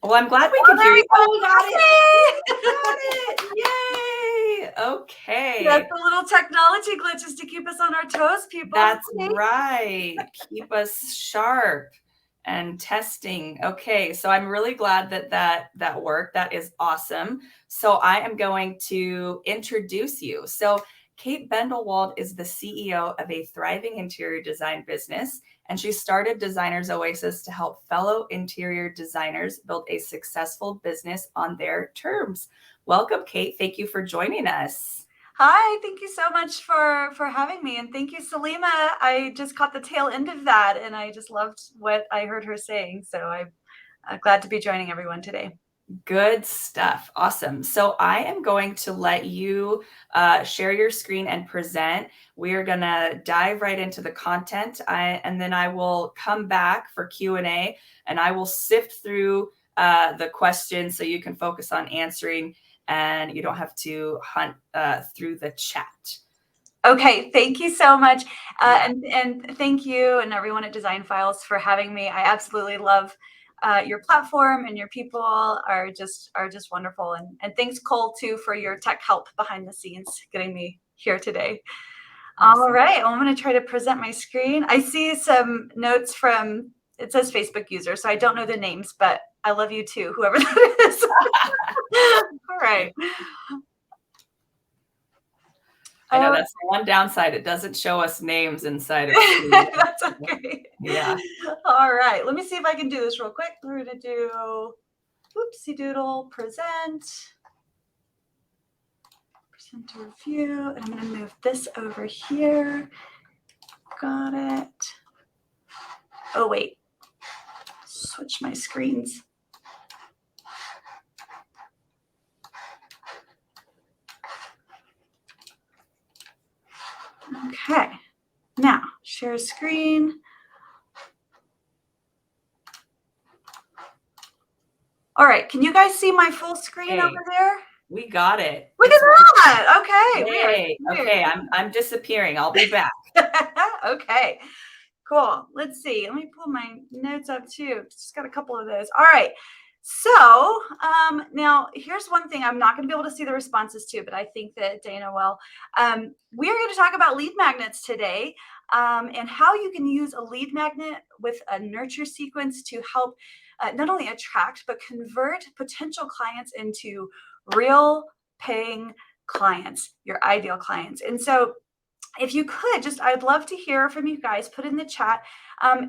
Well, I'm glad we can hear you. Oh, got it. Yay. Okay. That's the little technology glitches to keep us on our toes, people. That's right. Keep us sharp and testing. Okay. So I'm really glad that worked. That is awesome. So I am going to introduce you. So Kate Bendewald is the CEO of a thriving interior design business, and she started Designers Oasis to help fellow interior designers build a successful business on their terms. Welcome, Kate. Thank you for joining us. Hi, thank you so much for having me. And thank you, Salima. I just caught the tail end of that, and I just loved what I heard her saying. So I'm glad to be joining everyone today. Good stuff. Awesome. So I am going to let you share your screen and present. We are going to dive right into the content, and then I will come back for Q&A, and I will sift through the questions so you can focus on answering and you don't have to hunt through the chat. Okay, thank you so much. And thank you and everyone at Design Files for having me. I absolutely love your platform, and your people are just wonderful. And thanks, Cole, too, for your tech help behind the scenes, getting me here today. Awesome. All right, well, I'm going to try to present my screen. I see some notes from, it says Facebook user, so I don't know the names, but I love you too, whoever that is. All right. I know that's the one downside. It doesn't show us names inside of it. That's okay. Yeah. All right. Let me see if I can do this real quick. We're going to do whoopsie doodle, present to review. And I'm going to move this over here. Got it. Oh, wait. Switch my screens. Okay, now share screen. All right, can you guys see my full screen over there? We got it. Look at that. Okay. Yay. Okay, I'm disappearing. I'll be back. Okay, cool. Let's see. Let me pull my notes up too. Just got a couple of those. All right. So now here's one thing I'm not going to be able to see the responses to, but I think that Dana will. We are going to talk about lead magnets today, and how you can use a lead magnet with a nurture sequence to help not only attract, but convert potential clients into real paying clients, your ideal clients. And so if you could I'd love to hear from you guys. Put in the chat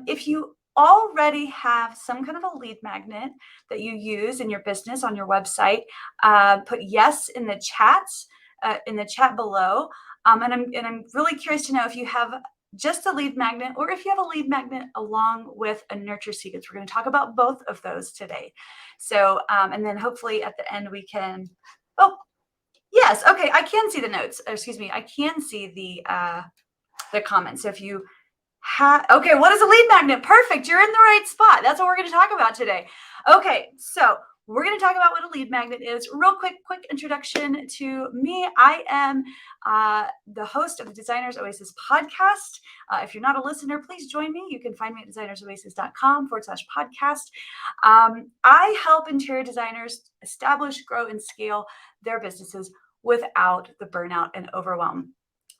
if you already have some kind of a lead magnet that you use in your business on your website. Put yes in the chat below. And I'm really curious to know if you have just a lead magnet, or if you have a lead magnet along with a nurture sequence. We're going to talk about both of those today. So and then hopefully at the end we can. Oh, yes. Okay. I can see the notes. Excuse me. I can see the comments. So if you have, okay, what is a lead magnet? Perfect. You're in the right spot. That's what we're going to talk about today. Okay. So we're going to talk about what a lead magnet is. Real quick introduction to me. I am the host of the Designers Oasis podcast. If you're not a listener, please join me. You can find me at designersoasis.com/podcast. I help interior designers establish, grow, and scale their businesses without the burnout and overwhelm.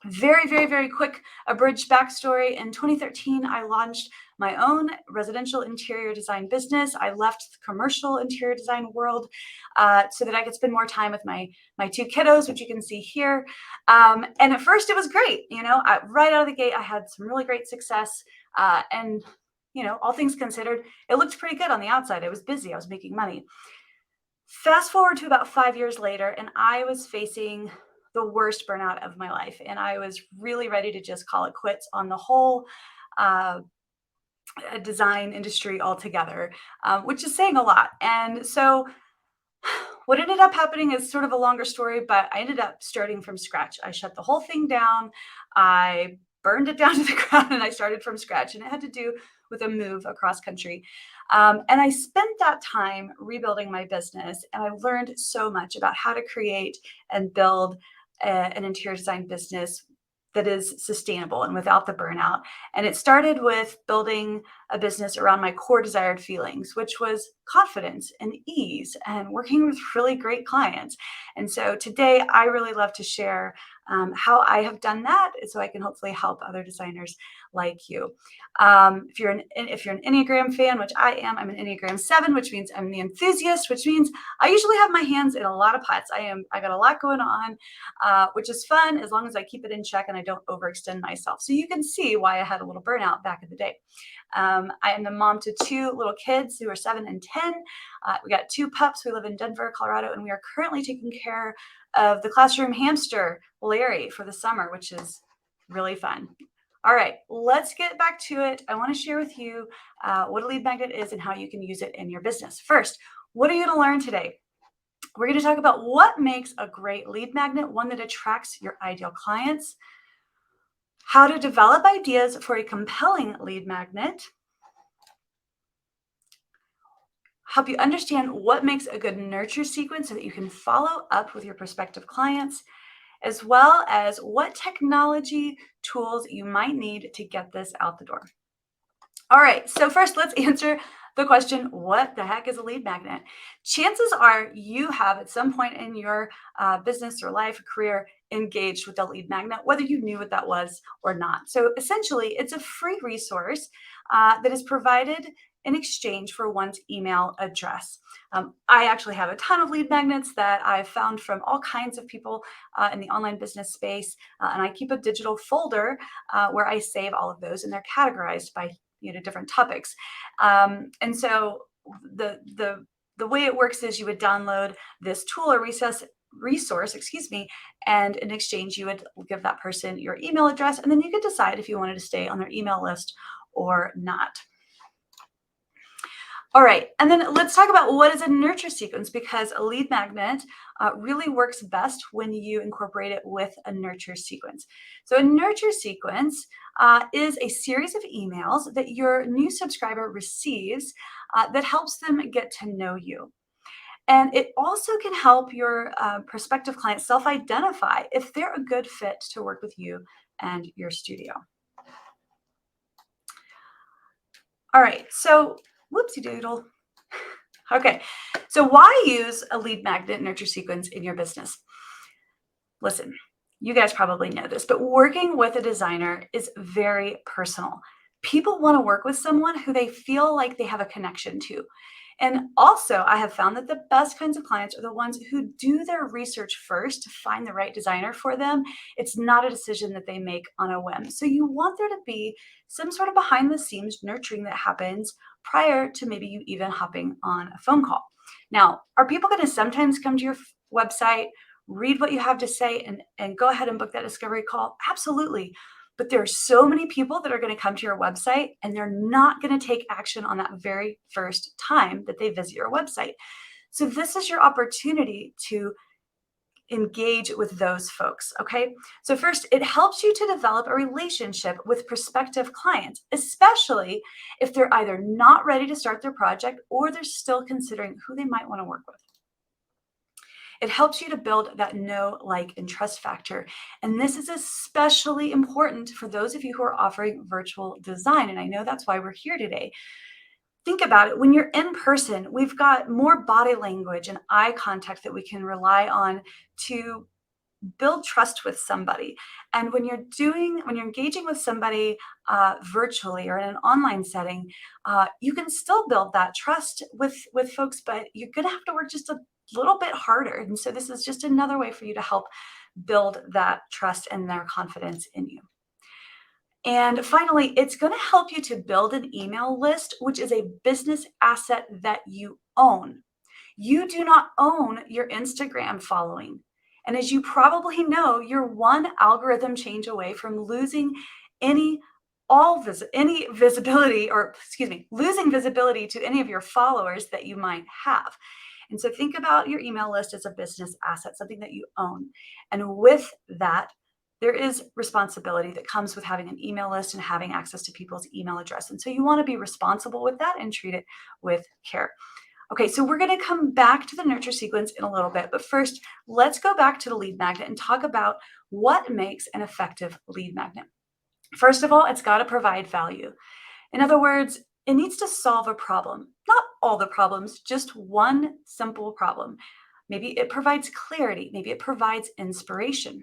Very quick abridged backstory. In 2013, I launched my own residential interior design business. I left the commercial interior design world so that I could spend more time with my two kiddos, which you can see here. And at first it was great. Right out of the gate, I had some really great success. And all things considered, it looked pretty good on the outside. I was busy. I was making money. Fast forward to about 5 years later, and I was facing the worst burnout of my life. And I was really ready to just call it quits on the whole design industry altogether, which is saying a lot. And so what ended up happening is sort of a longer story, but I ended up starting from scratch. I shut the whole thing down. I burned it down to the ground, and I started from scratch. And it had to do with a move across country. And I spent that time rebuilding my business, and I learned so much about how to create and build an interior design business that is sustainable and without the burnout. And it started with building a business around my core desired feelings, which was confidence and ease and working with really great clients. And so today I really love to share how I have done that so I can hopefully help other designers like you. If you're an Enneagram fan, which I am, I'm an Enneagram 7, which means I'm the enthusiast, which means I usually have my hands in a lot of pots. I got a lot going on, which is fun as long as I keep it in check and I don't overextend myself. So you can see why I had a little burnout back in the day. I am the mom to 2 little kids who are 7 and 10. We got 2 pups. We live in Denver, Colorado, and we are currently taking care of the classroom hamster, Larry, for the summer, which is really fun. All right, let's get back to it. I want to share with you what a lead magnet is and how you can use it in your business. First, what are you going to learn today? We're going to talk about what makes a great lead magnet, one that attracts your ideal clients, how to develop ideas for a compelling lead magnet, help you understand what makes a good nurture sequence so that you can follow up with your prospective clients, as well as what technology tools you might need to get this out the door. All right, so first let's answer the question, what the heck is a lead magnet? Chances are you have at some point in your business or life, career, engaged with a lead magnet, whether you knew what that was or not. So essentially, it's a free resource that is provided in exchange for one's email address. I actually have a ton of lead magnets that I've found from all kinds of people in the online business space, and I keep a digital folder where I save all of those, and they're categorized by different topics. And so the way it works is you would download this tool or resource, and in exchange you would give that person your email address, and then you could decide if you wanted to stay on their email list or not. All right, and then let's talk about what is a nurture sequence, because a lead magnet really works best when you incorporate it with a nurture sequence. So a nurture sequence is a series of emails that your new subscriber receives that helps them get to know you. And it also can help your prospective clients self-identify if they're a good fit to work with you and your studio. All right, so whoopsie doodle. Okay, so why use a lead magnet nurture sequence in your business? Listen, you guys probably know this, but working with a designer is very personal. People want to work with someone who they feel like they have a connection to. And also, I have found that the best kinds of clients are the ones who do their research first to find the right designer for them. It's not a decision that they make on a whim. So you want there to be some sort of behind the scenes nurturing that happens prior to maybe you even hopping on a phone call. Now, are people going to sometimes come to your website, read what you have to say, and go ahead and book that discovery call? Absolutely. But there are so many people that are going to come to your website and they're not going to take action on that very first time that they visit your website. So this is your opportunity to engage with those folks, okay? So first, it helps you to develop a relationship with prospective clients, especially if they're either not ready to start their project or they're still considering who they might want to work with. It helps you to build that know, like, and trust factor. And this is especially important for those of you who are offering virtual design. And I know that's why we're here today. Think about it. When you're in person, we've got more body language and eye contact that we can rely on to build trust with somebody. And when you're engaging with somebody virtually or in an online setting, you can still build that trust with folks, but you're going to have to work just a little bit harder. And so this is just another way for you to help build that trust and their confidence in you. And finally, it's going to help you to build an email list, which is a business asset that you own. You do not own your Instagram following. And as you probably know, you're one algorithm change away from losing visibility, or losing visibility to any of your followers that you might have. And so think about your email list as a business asset, something that you own. And with that, there is responsibility that comes with having an email list and having access to people's email address. And so you want to be responsible with that and treat it with care. Okay, so we're going to come back to the nurture sequence in a little bit, but first, let's go back to the lead magnet and talk about what makes an effective lead magnet. First of all, it's got to provide value. In other words, It needs to solve a problem, not all the problems, just one simple problem. Maybe it provides clarity. Maybe it provides inspiration.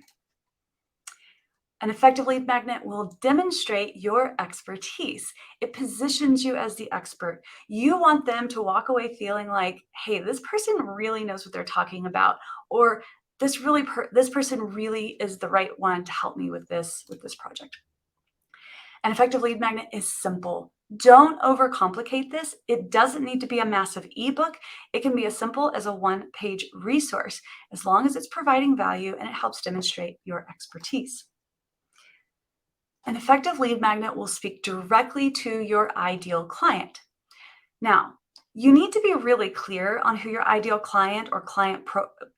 An effective lead magnet will demonstrate your expertise. It positions you as the expert. You want them to walk away feeling like, hey, this person really knows what they're talking about, or this person really is the right one to help me with this project. An effective lead magnet is simple. Don't overcomplicate this. It doesn't need to be a massive ebook. It can be as simple as a one-page resource, as long as it's providing value and it helps demonstrate your expertise. An effective lead magnet will speak directly to your ideal client. Now, you need to be really clear on who your ideal client or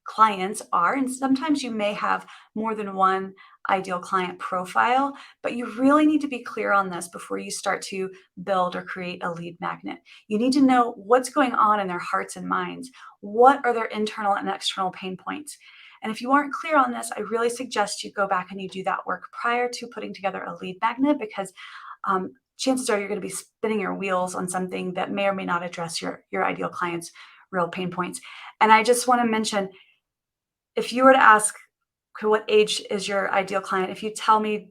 clients are. And sometimes you may have more than one ideal client profile, but you really need to be clear on this before you start to build or create a lead magnet. You need to know what's going on in their hearts and minds. What are their internal and external pain points? And if you aren't clear on this, I really suggest you go back and you do that work prior to putting together a lead magnet, because chances are you're going to be spinning your wheels on something that may or may not address your ideal client's real pain points. And I just want to mention, if you were to ask, okay, what age is your ideal client? If you tell me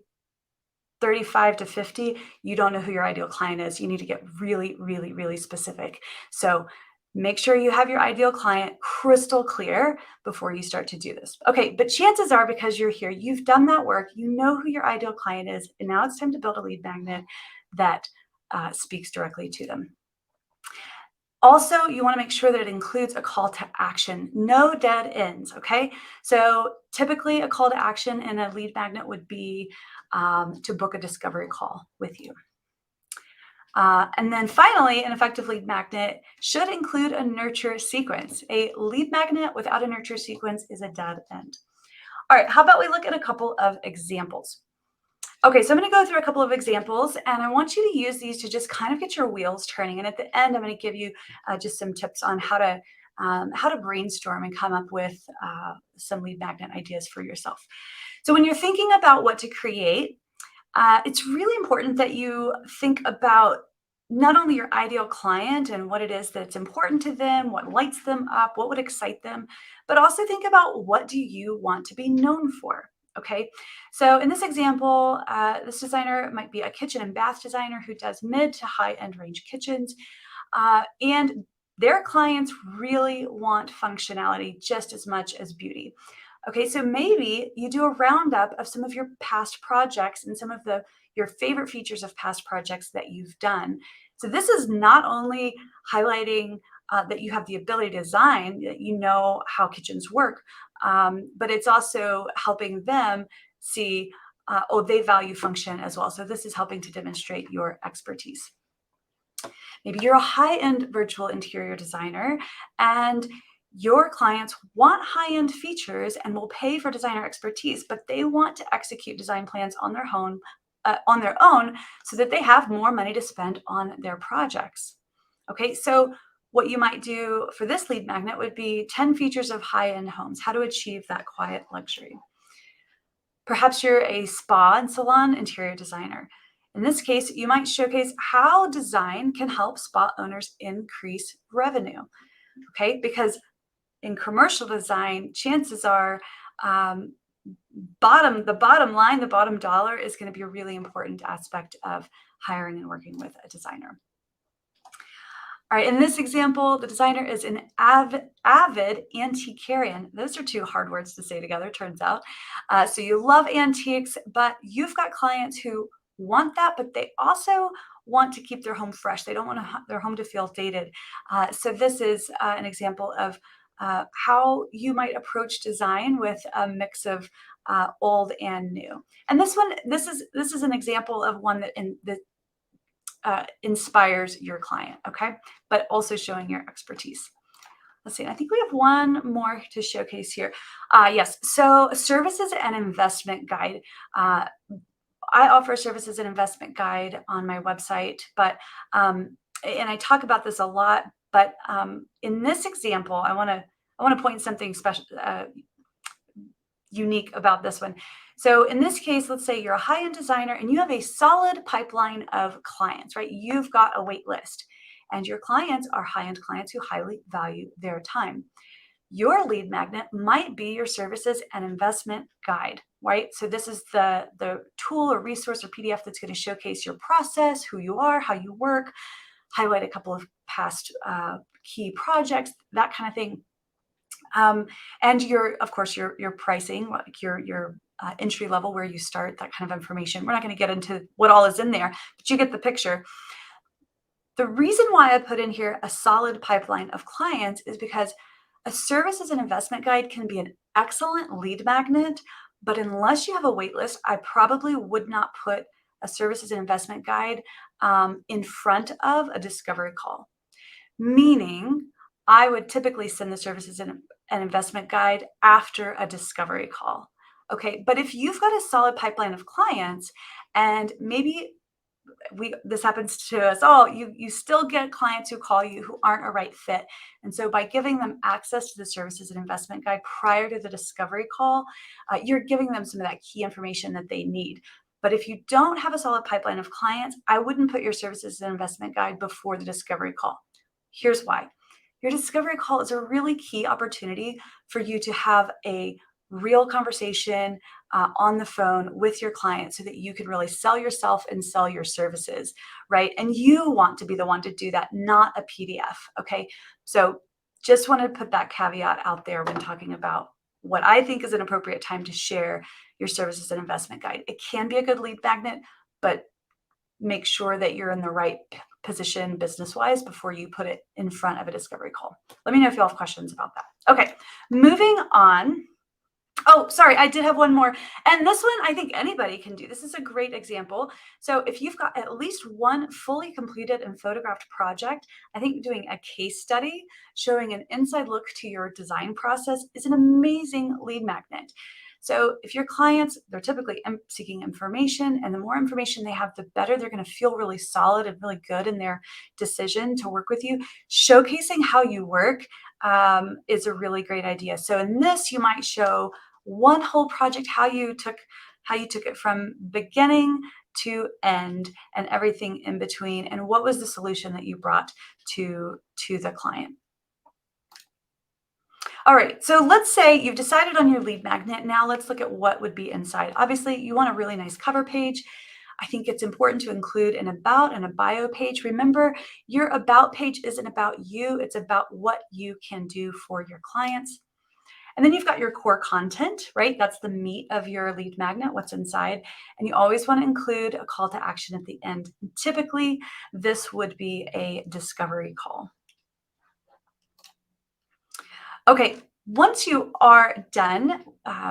35 to 50, you don't know who your ideal client is. You need to get really, really, really specific. So make sure you have your ideal client crystal clear before you start to do this. Okay, but chances are, because you're here, you've done that work, you know who your ideal client is, and now it's time to build a lead magnet that speaks directly to them. Also, you want to make sure that it includes a call to action, no dead ends, okay? So typically a call to action in a lead magnet would be to book a discovery call with you. And then finally, an effective lead magnet should include a nurture sequence. A lead magnet without a nurture sequence is a dead end. All right, how about we look at a couple of examples? Okay, so I'm going to go through a couple of examples, and I want you to use these to just kind of get your wheels turning. And at the end, I'm going to give you just some tips on how to brainstorm and come up with some lead magnet ideas for yourself. So when you're thinking about what to create, it's really important that you think about not only your ideal client and what it is that's important to them, what lights them up, what would excite them, but also think about, what do you want to be known for? Okay, so in this example, this designer might be a kitchen and bath designer who does mid to high-end range kitchens, and their clients really want functionality just as much as beauty. Okay, so maybe you do a roundup of some of your past projects and some of your favorite features of past projects that you've done. So this is not only highlighting that you have the ability to design, that you know how kitchens work, but it's also helping them see, oh, they value function as well. So this is helping to demonstrate your expertise. Maybe you're a high-end virtual interior designer, and your clients want high-end features and will pay for designer expertise, but they want to execute design plans on their own so that they have more money to spend on their projects. Okay, so what you might do for this lead magnet would be 10 features of high-end homes, how to achieve that quiet luxury. Perhaps you're a spa and salon interior designer. In this case, you might showcase how design can help spa owners increase revenue. Okay, because in commercial design, chances are the bottom line, the bottom dollar is going to be a really important aspect of hiring and working with a designer. All right, in this example, the designer is an avid antiquarian. Those are two hard words to say together, turns out. So you love antiques, but you've got clients who want that, but they also want to keep their home fresh. They don't want their home to feel dated. So this is an example of how you might approach design with a mix of old and new. And this is an example of one that inspires your client, okay? But also showing your expertise. Let's see, I think we have one more to showcase here. Yes, so services and investment guide. I offer a services and investment guide on my website, but and I talk about this a lot, but in this example, I want to point something special, unique about this one. So in this case, let's say you're a high-end designer and you have a solid pipeline of clients, right? You've got a wait list and your clients are high-end clients who highly value their time. Your lead magnet might be your services and investment guide, right? So this is the tool or resource or PDF that's going to showcase your process, who you are, how you work, highlight a couple of past key projects, that kind of thing. And of course, your pricing, like your entry level, where you start, that kind of information. We're not going to get into what all is in there, but you get the picture. The reason why I put in here a solid pipeline of clients is because a services and investment guide can be an excellent lead magnet, but unless you have a wait list, I probably would not put a services and investment guide in front of a discovery call. Meaning, I would typically send the services and investment guide after a discovery call. Okay, but if you've got a solid pipeline of clients and maybe this happens to us all, you still get clients who call you who aren't a right fit. And so by giving them access to the services and investment guide prior to the discovery call, you're giving them some of that key information that they need. But if you don't have a solid pipeline of clients, I wouldn't put your services and investment guide before the discovery call. Here's why. Your discovery call is a really key opportunity for you to have a real conversation on the phone with your client so that you can really sell yourself and sell your services, right? And you want to be the one to do that, not a PDF, okay? So just want to put that caveat out there when talking about what I think is an appropriate time to share your services and investment guide. It can be a good lead magnet, but make sure that you're in the right position business-wise before you put it in front of a discovery call. Let me know if you have questions about that. Okay, moving on. Oh, sorry, I did have one more. And this one, I think anybody can do. This is a great example. So if you've got at least one fully completed and photographed project, I think doing a case study showing an inside look to your design process is an amazing lead magnet. So if your clients, they're typically seeking information, and the more information they have, the better they're going to feel really solid and really good in their decision to work with you. Showcasing how you work is a really great idea. So in this, you might show one whole project, how you took it from beginning to end and everything in between, and what was the solution that you brought to the client. All right, so let's say you've decided on your lead magnet. Now let's look at what would be inside. Obviously, you want a really nice cover page. I think it's important to include an about and a bio page. Remember, your about page isn't about you, it's about what you can do for your clients. And then you've got your core content, right? That's the meat of your lead magnet, what's inside. And you always want to include a call to action at the end. Typically, this would be a discovery call. Okay, once you are done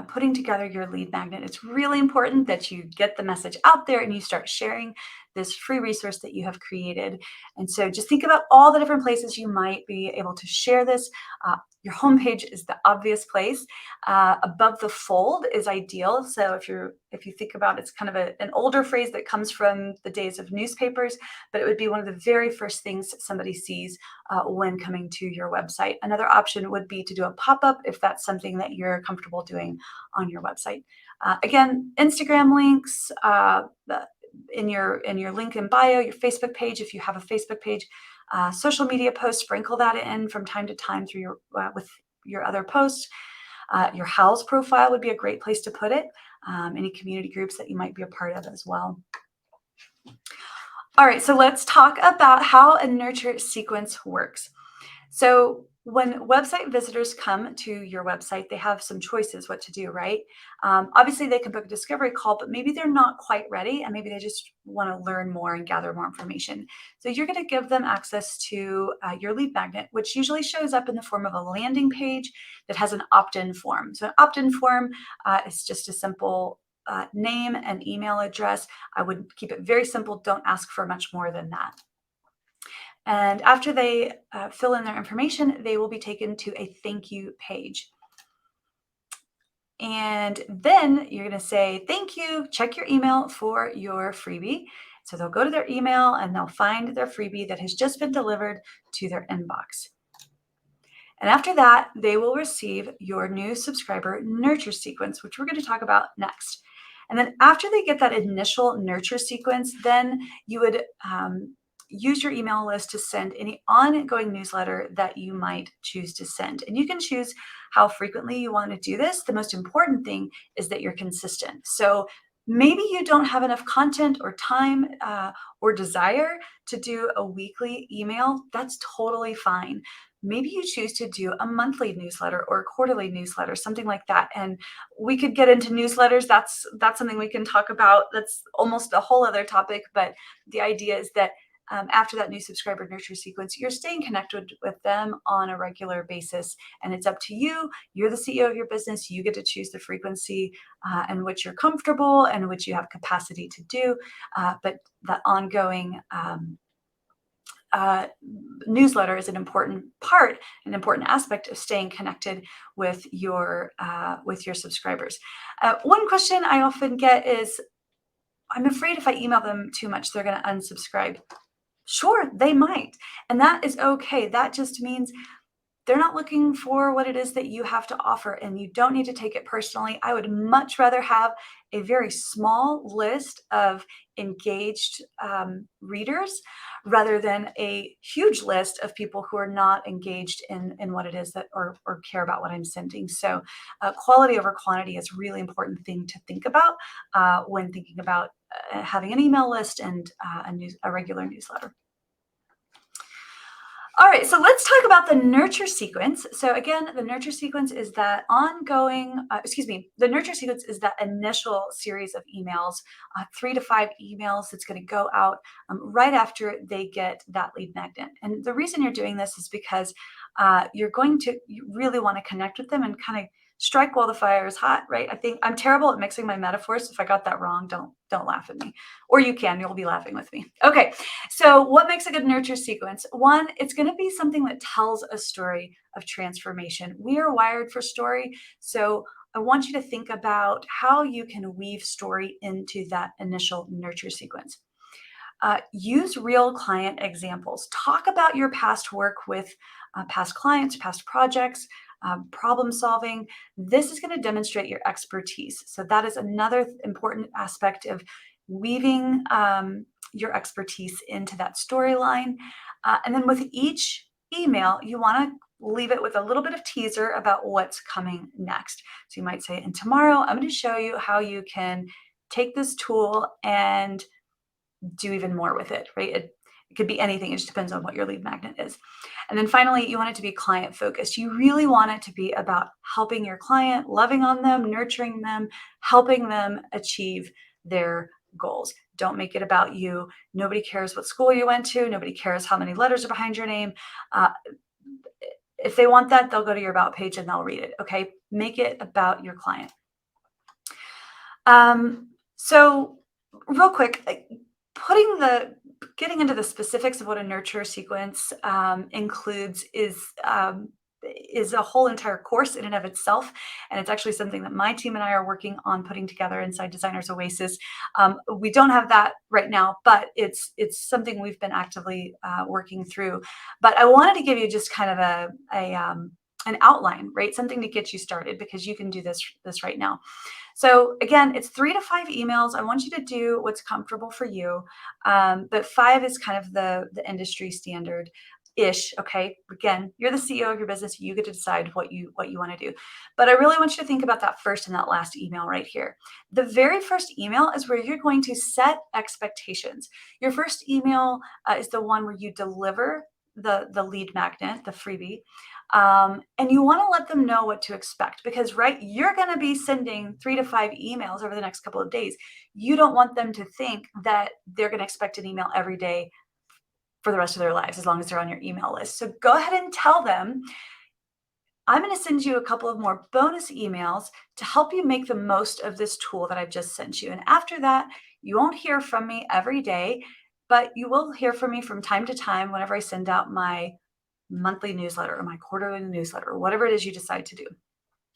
putting together your lead magnet, it's really important that you get the message out there and you start sharing this free resource that you have created. And so just think about all the different places you might be able to share this. Your homepage is the obvious place. Above the fold is ideal. So if you think about it's kind of an older phrase that comes from the days of newspapers, but it would be one of the very first things somebody sees when coming to your website. Another option would be to do a pop-up if that's something that you're comfortable doing on your website. Again, Instagram links, in your link in bio, your Facebook page, if you have a Facebook page, social media posts, sprinkle that in from time to time through your with your other posts. Your house profile would be a great place to put it. Any community groups that you might be a part of as well. All right, so let's talk about how a nurture sequence works. So when website visitors come to your website, they have some choices what to do, right? Obviously, they can book a discovery call, but maybe they're not quite ready and maybe they just want to learn more and gather more information. So you're going to give them access to your lead magnet, which usually shows up in the form of a landing page that has an opt-in form. So an opt-in form is just a simple name and email address. I would keep it very simple. Don't ask for much more than that. And after they fill in their information, they will be taken to a thank you page. And then you're going to say, thank you, check your email for your freebie. So they'll go to their email and they'll find their freebie that has just been delivered to their inbox. And after that, they will receive your new subscriber nurture sequence, which we're going to talk about next. And then after they get that initial nurture sequence, then you would use your email list to send any ongoing newsletter that you might choose to send. And you can choose how frequently you want to do this. The most important thing is that you're consistent. So maybe you don't have enough content or time or desire to do a weekly email. That's totally fine. Maybe you choose to do a monthly newsletter or a quarterly newsletter, something like that. And we could get into newsletters. That's something we can talk about. That's almost a whole other topic. But the idea is that after that new subscriber nurture sequence, you're staying connected with them on a regular basis. And it's up to you. You're the CEO of your business. You get to choose the frequency in which you're comfortable and which you have capacity to do. But that ongoing newsletter is an important part, an important aspect of staying connected with your subscribers. One question I often get is, I'm afraid if I email them too much, they're going to unsubscribe. Sure, they might. And that is okay. That just means they're not looking for what it is that you have to offer, and you don't need to take it personally. I would much rather have a very small list of engaged readers rather than a huge list of people who are not engaged in what it is that or care about what I'm sending. So quality over quantity is a really important thing to think about when thinking about having an email list and a regular newsletter. All right, so let's talk about the nurture sequence. So again, the nurture sequence is that the nurture sequence is that initial series of emails, 3 to 5 emails that's going to go out right after they get that lead magnet. And the reason you're doing this is because you really want to connect with them and kind of strike while the fire is hot, right? I think I'm terrible at mixing my metaphors. If I got that wrong, don't laugh at me. Or you'll be laughing with me. Okay, so what makes a good nurture sequence? One, it's going to be something that tells a story of transformation. We are wired for story, so I want you to think about how you can weave story into that initial nurture sequence. Use real client examples. Talk about your past work with past clients, past projects, problem solving. This is going to demonstrate your expertise. So that is another important aspect of weaving your expertise into that storyline. And then with each email, you want to leave it with a little bit of teaser about what's coming next. So you might say, and tomorrow I'm going to show you how you can take this tool and do even more with it, right? It could be anything. It just depends on what your lead magnet is. And then finally, you want it to be client focused. You really want it to be about helping your client, loving on them, nurturing them, helping them achieve their goals. Don't make it about you. Nobody cares what school you went to. Nobody cares how many letters are behind your name. If they want that, they'll go to your about page and they'll read it. Okay. Make it about your client. So real quick, getting into the specifics of what a nurture sequence includes is a whole entire course in and of itself. And it's actually something that my team and I are working on putting together inside Designers Oasis. We don't have that right now, but it's something we've been actively working through. But I wanted to give you just kind of an outline, right? Something to get you started, because you can do this right now. So again, it's 3 to 5 emails. I want you to do what's comfortable for you. But 5 is kind of the industry standard ish. Okay. Again, you're the CEO of your business. You get to decide what you want to do. But I really want you to think about that first and that last email right here. The very first email is where you're going to set expectations. Your first email is the one where you deliver the lead magnet, the freebie. And you want to let them know what to expect, because you're going to be sending 3 to 5 emails over the next couple of days. You don't want them to think that they're going to expect an email every day for the rest of their lives, as long as they're on your email list. So go ahead and tell them, I'm going to send you a couple of more bonus emails to help you make the most of this tool that I've just sent you. And after that, you won't hear from me every day, but you will hear from me from time to time whenever I send out my monthly newsletter or my quarterly newsletter, or whatever it is you decide to do.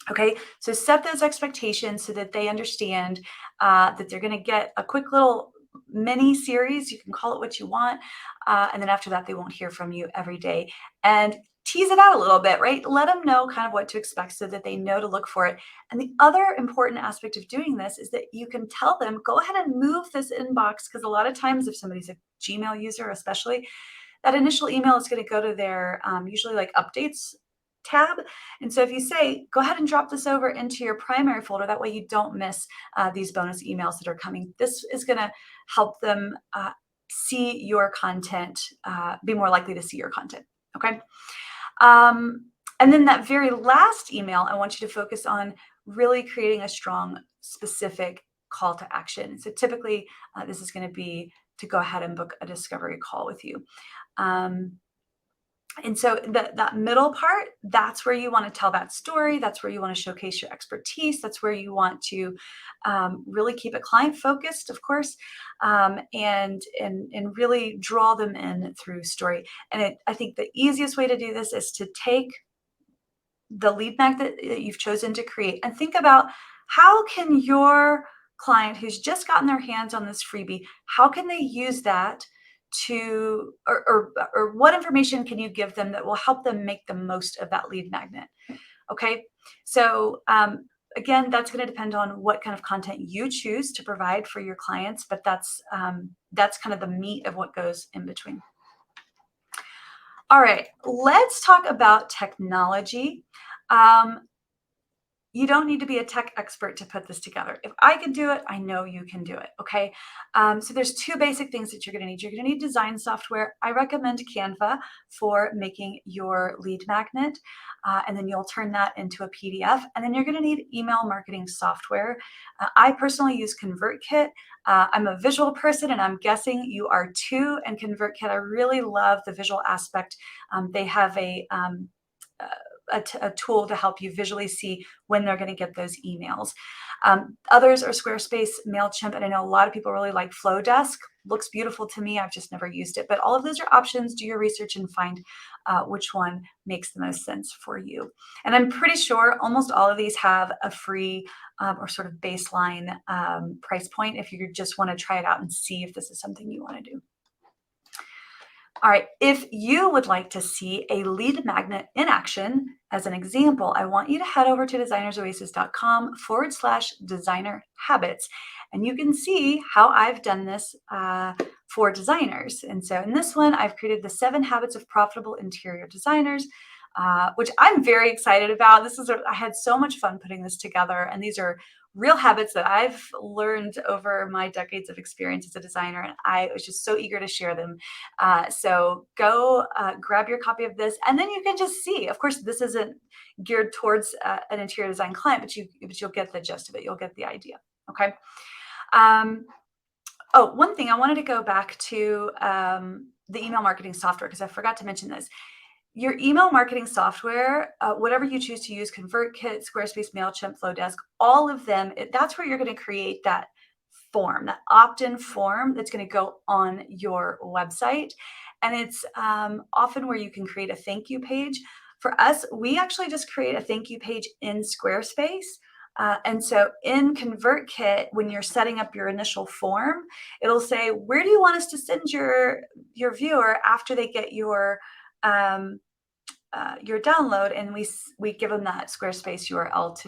Okay, so set those expectations so that they understand that they're going to get a quick little mini series. You can call it what you want. And then after that, they won't hear from you every day. And tease it out a little bit, right? Let them know kind of what to expect so that they know to look for it. And the other important aspect of doing this is that you can tell them, go ahead and move this inbox, because a lot of times if somebody's a Gmail user, especially, that initial email is going to go to their usually like updates tab. And so if you say, go ahead and drop this over into your primary folder, that way you don't miss these bonus emails that are coming. This is going to help them see your content, be more likely to see your content. Okay. And then that very last email, I want you to focus on really creating a strong, specific call to action. So typically, this is going to be to go ahead and book a discovery call with you. And so that middle part, that's where you want to tell that story. That's where you want to showcase your expertise. That's where you want to really keep it client focused, of course, and really draw them in through story. And I think the easiest way to do this is to take the lead magnet that you've chosen to create and think about, how can your client who's just gotten their hands on this freebie, how can they use that to, or what information can you give them that will help them make the most of that lead magnet? Okay, so again, that's going to depend on what kind of content you choose to provide for your clients, but that's kind of the meat of what goes in between. All right, let's talk about technology. You don't need to be a tech expert to put this together. If I can do it, I know you can do it, okay? So there's two basic things that you're gonna need. You're gonna need design software. I recommend Canva for making your lead magnet, and then you'll turn that into a PDF. And then you're gonna need email marketing software. I personally use ConvertKit. I'm a visual person, and I'm guessing you are too. And ConvertKit, I really love the visual aspect. They have a tool to help you visually see when they're going to get those emails. Others are Squarespace, MailChimp, and I know a lot of people really like Flowdesk. Looks beautiful to me. I've just never used it, but all of those are options. Do your research and find which one makes the most sense for you. And I'm pretty sure almost all of these have a free or sort of baseline price point if you just want to try it out and see if this is something you want to do. All right, if you would like to see a lead magnet in action, as an example, I want you to head over to designersoasis.com/designer habits, and you can see how I've done this for designers. And so in this one, I've created the 7 habits of profitable interior designers, which I'm very excited about. I had so much fun putting this together, and these are real habits that I've learned over my decades of experience as a designer, and I was just so eager to share them. So go grab your copy of this, and then you can just see. Of course, this isn't geared towards an interior design client, but you'll get the gist of it. You'll get the idea. Okay. Oh, one thing I wanted to go back to the email marketing software, because I forgot to mention this. Your email marketing software, whatever you choose to use, ConvertKit, Squarespace, MailChimp, Flowdesk, all of them, that's where you're going to create that form, that opt-in form that's going to go on your website. And it's often where you can create a thank you page. For us, we actually just create a thank you page in Squarespace. And so in ConvertKit, when you're setting up your initial form, it'll say, where do you want us to send your viewer after they get your download? And we give them that Squarespace URL to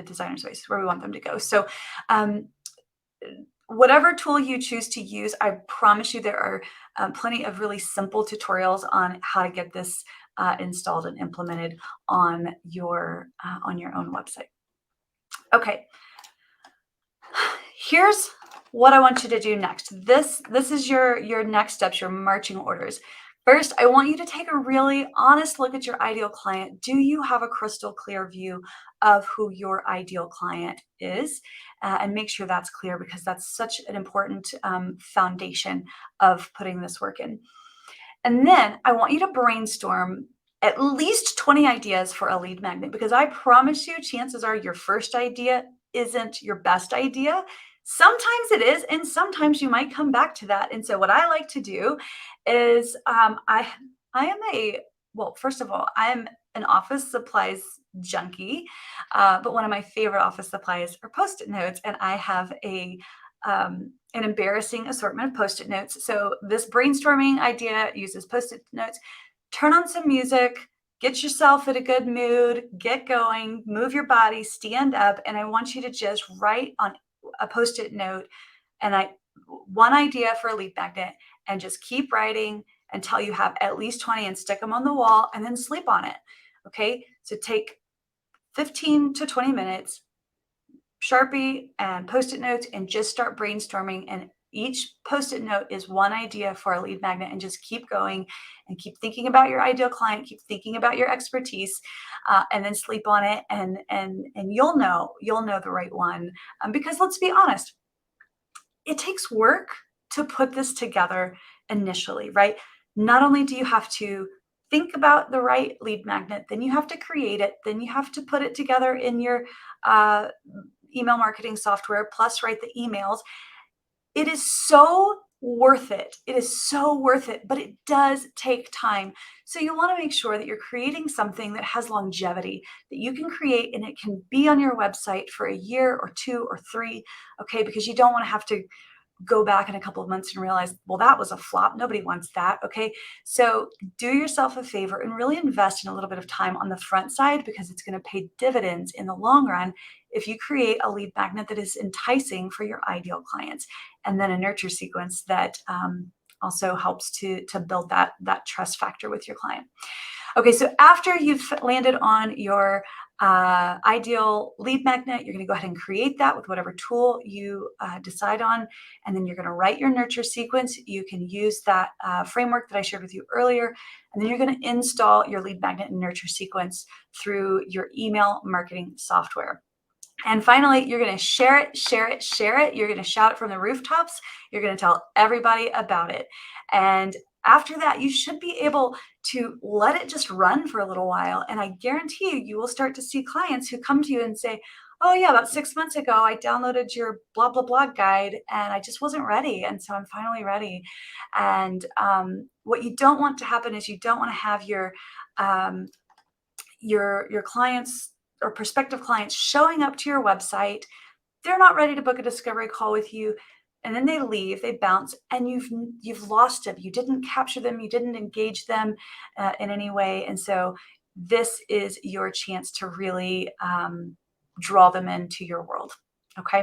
Designer Space, where we want them to go. So whatever tool you choose to use, I promise you there are plenty of really simple tutorials on how to get this installed and implemented on your own website. Okay, here's what I want you to do next. This is your next steps, your marching orders. First, I want you to take a really honest look at your ideal client. Do you have a crystal clear view of who your ideal client is? And make sure that's clear, because that's such an important foundation of putting this work in. And then I want you to brainstorm at least 20 ideas for a lead magnet, because I promise you, chances are your first idea isn't your best idea. Sometimes it is, and sometimes you might come back to that. And so what I like to do is first of all, I'm an office supplies junkie, but one of my favorite office supplies are Post-it notes, and I have an embarrassing assortment of Post-it notes. So this brainstorming idea uses Post-it notes. turn on some music, get yourself in a good mood, get going, move your body, stand up, and I want you to just write on a Post-it note one idea for a lead magnet, and just keep writing until you have at least 20 and stick them on the wall and then sleep on it. Okay, so take 15 to 20 minutes, Sharpie and Post-it notes, and just start brainstorming. And each Post-it note is one idea for a lead magnet, and just keep going and keep thinking about your ideal client, keep thinking about your expertise, and then sleep on it. And you'll know the right one. Because let's be honest, it takes work to put this together initially, right? Not only do you have to think about the right lead magnet, then you have to create it, then you have to put it together in your email marketing software, plus write the emails. It is so worth it. It is so worth it, but it does take time. So you want to make sure that you're creating something that has longevity, that you can create and it can be on your website for a year or 2 or 3, okay? Because you don't want to have to go back in a couple of months and realize, well, that was a flop. Nobody wants that. Okay. So do yourself a favor and really invest in a little bit of time on the front side, because it's going to pay dividends in the long run if you create a lead magnet that is enticing for your ideal clients, and then a nurture sequence that also helps to build that trust factor with your client. Okay, so after you've landed on your ideal lead magnet, you're going to go ahead and create that with whatever tool you decide on, and then you're going to write your nurture sequence. You can use that framework that I shared with you earlier, and then you're going to install your lead magnet and nurture sequence through your email marketing software. And finally, you're going to share it, share it, share it. You're going to shout it from the rooftops. You're going to tell everybody about it. And after that, you should be able to let it just run for a little while. And I guarantee you, you will start to see clients who come to you and say, oh yeah, about 6 months ago, I downloaded your blah, blah, blah guide and I just wasn't ready. And so I'm finally ready. And what you don't want to happen is you don't want to have your clients or prospective clients showing up to your website. They're not ready to book a discovery call with you, and then they leave, they bounce, and you've lost them. You didn't capture them, you didn't engage them in any way. And so this is your chance to really draw them into your world. Okay.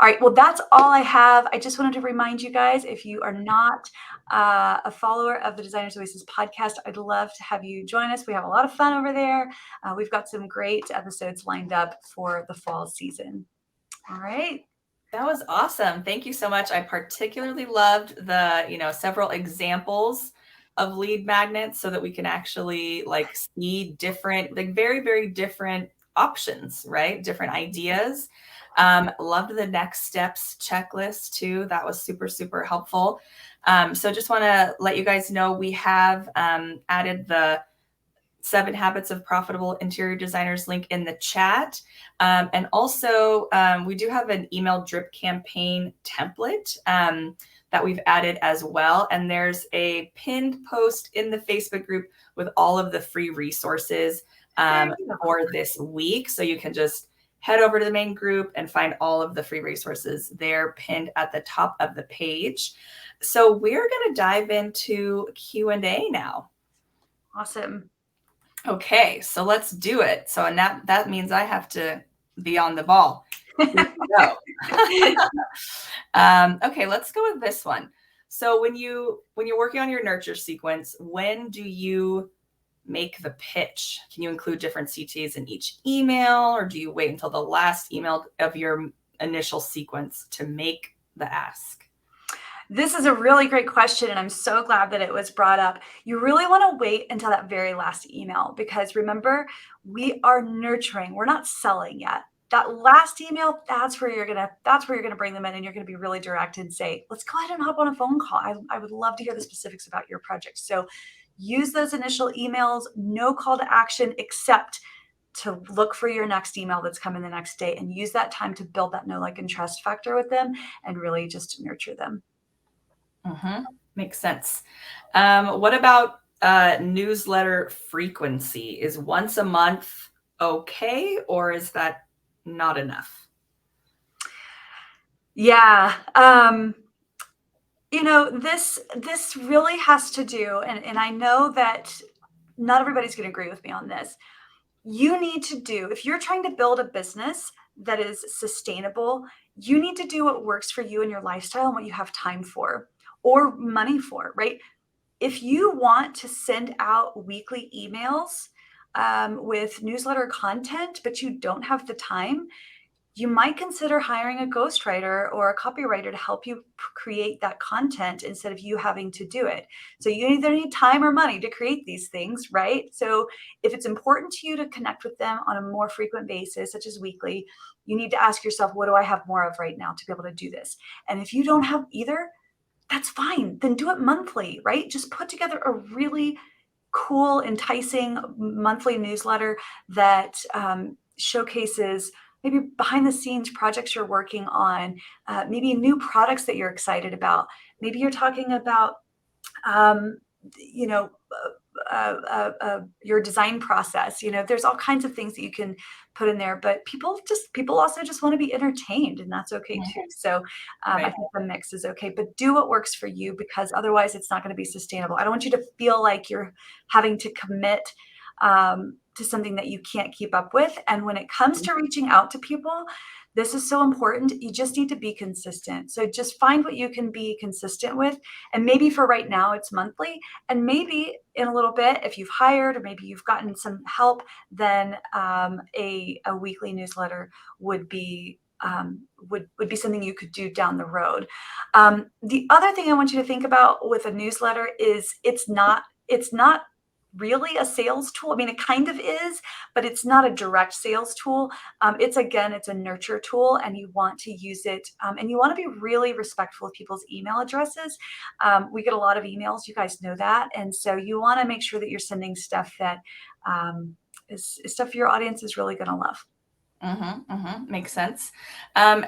All right. Well, that's all I have. I just wanted to remind you guys, if you are not a follower of the Designers Oasis podcast, I'd love to have you join us. We have a lot of fun over there. We've got some great episodes lined up for the fall season. All right. That was awesome. Thank you so much. I particularly loved the, several examples of lead magnets so that we can actually see different, very, very different options, right? Different ideas. Loved the next steps checklist too. That was super, super helpful. So just want to let you guys know we have added the 7 Habits of Profitable Interior Designers link in the chat. And also we do have an email drip campaign template that we've added as well. And there's a pinned post in the Facebook group with all of the free resources for this week. So you can just head over to the main group and find all of the free resources there pinned at the top of the page. So we're going to dive into Q&A now. Awesome. Okay, so let's do it. So and that means I have to be on the ball. Here we go. Okay, let's go with this one. So when you're working on your nurture sequence, when do you make the pitch? Can you include different CTAs in each email, or do you wait until the last email of your initial sequence to make the ask? This is a really great question, and I'm so glad that it was brought up. You really want to wait until that very last email, because remember, we are nurturing. We're not selling yet. That last email, that's where you're gonna bring them in, and you're gonna be really direct and say, let's go ahead and hop on a phone call. I would love to hear the specifics about your project. So use those initial emails, no call to action except to look for your next email that's coming the next day, and use that time to build that know, like, and trust factor with them and really just nurture them. Makes sense. What about newsletter frequency? Is once a month okay, or is that not enough? Yeah. This really has to do, and I know that not everybody's going to agree with me on this. You need to do, if you're trying to build a business that is sustainable, you need to do what works for you and your lifestyle and what you have time for or money for, right? If you want to send out weekly emails with newsletter content, but you don't have the time, you might consider hiring a ghostwriter or a copywriter to help you create that content instead of you having to do it. So you either need time or money to create these things, right? So if it's important to you to connect with them on a more frequent basis, such as weekly, you need to ask yourself, what do I have more of right now to be able to do this? And if you don't have either, that's fine. Then do it monthly, right? Just put together a really cool, enticing monthly newsletter that showcases maybe behind the scenes projects you're working on, maybe new products that you're excited about. Maybe you're talking about, you know, your design process. There's all kinds of things that you can put in there, but people also just want to be entertained, and that's okay too. So I Right. think the mix is okay, but do what works for you, because otherwise it's not going to be sustainable. I don't want you to feel like you're having to commit to something that you can't keep up with. And when it comes to reaching out to people, this is so important. You just need to be consistent. So just find what you can be consistent with. And maybe for right now, it's monthly. And maybe in a little bit, if you've hired or maybe you've gotten some help, then a weekly newsletter would be would be something you could do down the road. The other thing I want you to think about with a newsletter is it's not really a sales tool. I mean, it kind of is, but it's not a direct sales tool. It's a nurture tool, and you want to use it, and you want to be really respectful of people's email addresses. We get a lot of emails, you guys know that, and so you want to make sure that you're sending stuff that is stuff your audience is really going to love. Makes sense.